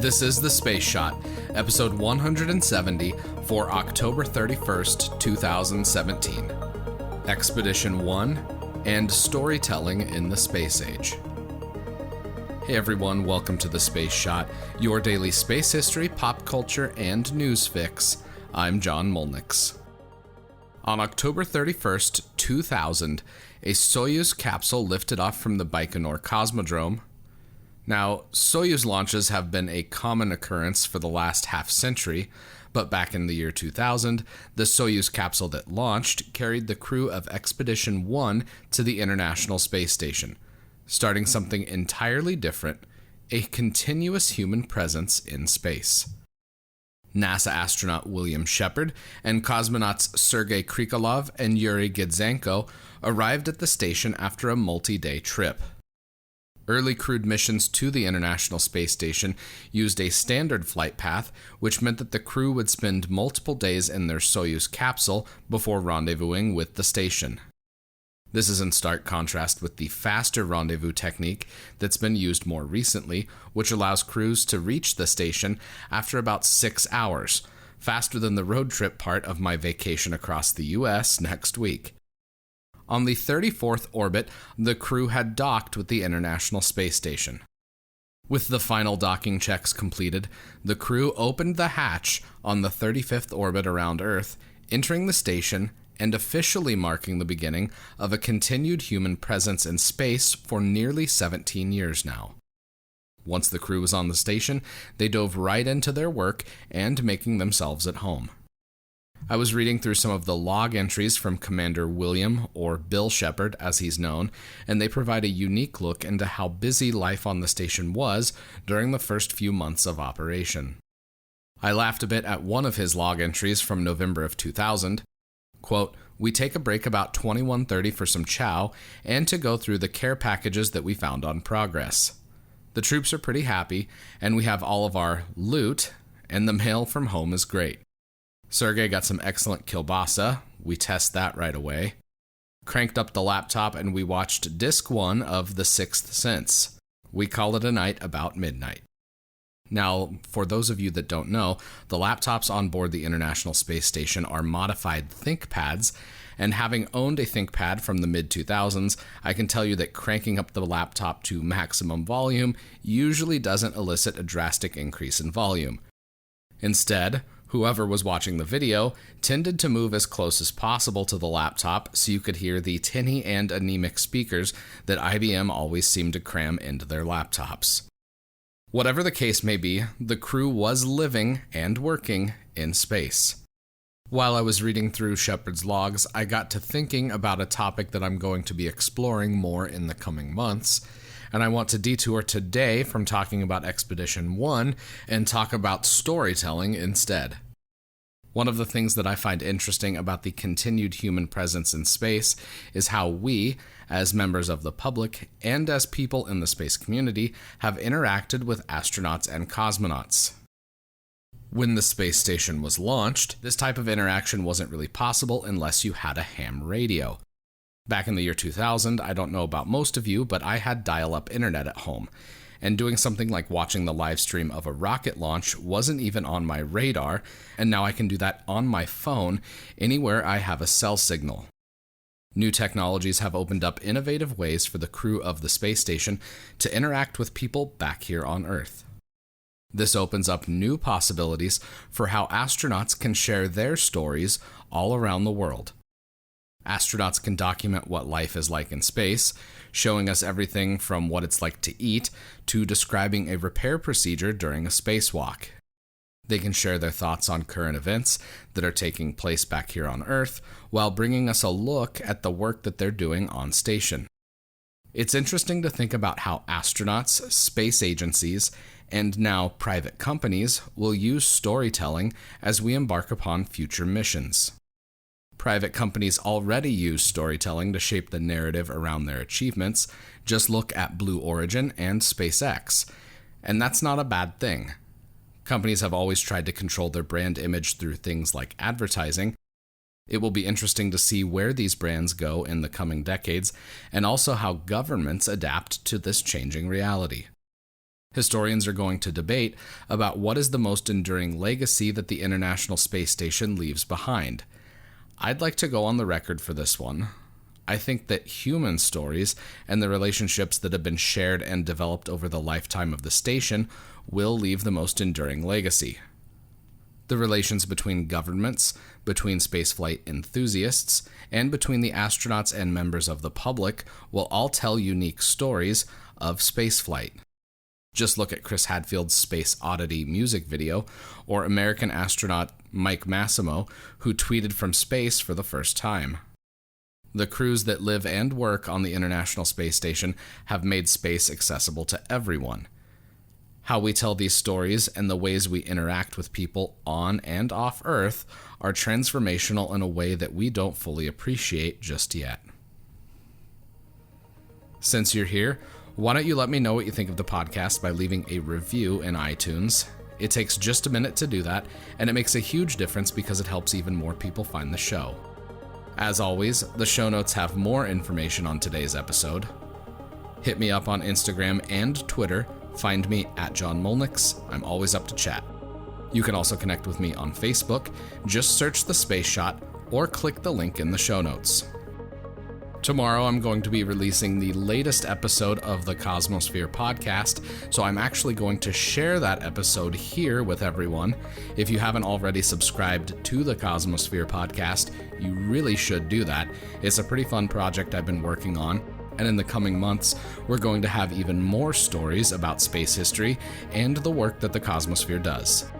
This is The Space Shot, episode 170 for October 31st, 2017. Expedition 1 and Storytelling in the Space Age. Hey everyone, welcome to The Space Shot, your daily space history, pop culture, and news fix. I'm John Molnix. On October 31st, 2000, a Soyuz capsule lifted off from the Baikonur Cosmodrome. Now, Soyuz launches have been a common occurrence for the last half-century, but back in the year 2000, the Soyuz capsule that launched carried the crew of Expedition 1 to the International Space Station, starting something entirely different, a continuous human presence in space. NASA astronaut William Shepard and cosmonauts Sergei Krikalev and Yuri Gidzenko arrived at the station after a multi-day trip. Early crewed missions to the International Space Station used a standard flight path, which meant that the crew would spend multiple days in their Soyuz capsule before rendezvousing with the station. This is in stark contrast with the faster rendezvous technique that's been used more recently, which allows crews to reach the station after about 6 hours, faster than the road trip part of my vacation across the US next week. On the 34th orbit, the crew had docked with the International Space Station. With the final docking checks completed, the crew opened the hatch on the 35th orbit around Earth, entering the station and officially marking the beginning of a continued human presence in space for nearly 17 years now. Once the crew was on the station, they dove right into their work and making themselves at home. I was reading through some of the log entries from Commander William, or Bill Shepard as he's known, and they provide a unique look into how busy life on the station was during the first few months of operation. I laughed a bit at one of his log entries from November of 2000. Quote, "We take a break about 21:30 for some chow and to go through the care packages that we found on Progress. The troops are pretty happy, and we have all of our loot, and the mail from home is great. Sergei got some excellent kielbasa. We test that right away. Cranked up the laptop and we watched disc 1 of The Sixth Sense. We call it a night about midnight." Now, for those of you that don't know, the laptops on board the International Space Station are modified ThinkPads, and having owned a ThinkPad from the mid-2000s, I can tell you that cranking up the laptop to maximum volume usually doesn't elicit a drastic increase in volume. Instead, whoever was watching the video tended to move as close as possible to the laptop so you could hear the tinny and anemic speakers that IBM always seemed to cram into their laptops. Whatever the case may be, the crew was living and working in space. While I was reading through Shepard's logs, I got to thinking about a topic that I'm going to be exploring more in the coming months, and I want to detour today from talking about Expedition 1 and talk about storytelling instead. One of the things that I find interesting about the continued human presence in space is how we, as members of the public and as people in the space community, have interacted with astronauts and cosmonauts. When the space station was launched, this type of interaction wasn't really possible unless you had a ham radio. Back in the year 2000, I don't know about most of you, but I had dial-up internet at home, and doing something like watching the live stream of a rocket launch wasn't even on my radar, and now I can do that on my phone anywhere I have a cell signal. New technologies have opened up innovative ways for the crew of the space station to interact with people back here on Earth. This opens up new possibilities for how astronauts can share their stories all around the world. Astronauts can document what life is like in space, showing us everything from what it's like to eat to describing a repair procedure during a spacewalk. They can share their thoughts on current events that are taking place back here on Earth while bringing us a look at the work that they're doing on station. It's interesting to think about how astronauts, space agencies, and now private companies will use storytelling as we embark upon future missions. Private companies already use storytelling to shape the narrative around their achievements. Just look at Blue Origin and SpaceX. And that's not a bad thing. Companies have always tried to control their brand image through things like advertising. It will be interesting to see where these brands go in the coming decades, and also how governments adapt to this changing reality. Historians are going to debate about what is the most enduring legacy that the International Space Station leaves behind. I'd like to go on the record for this one. I think that human stories and the relationships that have been shared and developed over the lifetime of the station will leave the most enduring legacy. The relations between governments, between spaceflight enthusiasts, and between the astronauts and members of the public will all tell unique stories of spaceflight. Just look at Chris Hadfield's Space Oddity music video, or American astronaut Mike Massimo, who tweeted from space for the first time. The crews that live and work on the International Space Station have made space accessible to everyone. How we tell these stories and the ways we interact with people on and off Earth are transformational in a way that we don't fully appreciate just yet. Since you're here, why don't you let me know what you think of the podcast by leaving a review in iTunes? It takes just a minute to do that, and it makes a huge difference because it helps even more people find the show. As always, the show notes have more information on today's episode. Hit me up on Instagram and Twitter. Find me at John Molnix. I'm always up to chat. You can also connect with me on Facebook. Just search The Space Shot or click the link in the show notes. Tomorrow I'm going to be releasing the latest episode of the Cosmosphere podcast, so I'm actually going to share that episode here with everyone. If you haven't already subscribed to the Cosmosphere podcast, you really should do that. It's a pretty fun project I've been working on, and in the coming months, we're going to have even more stories about space history and the work that the Cosmosphere does.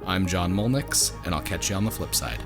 I'm John Molnix, and I'll catch you on the flip side.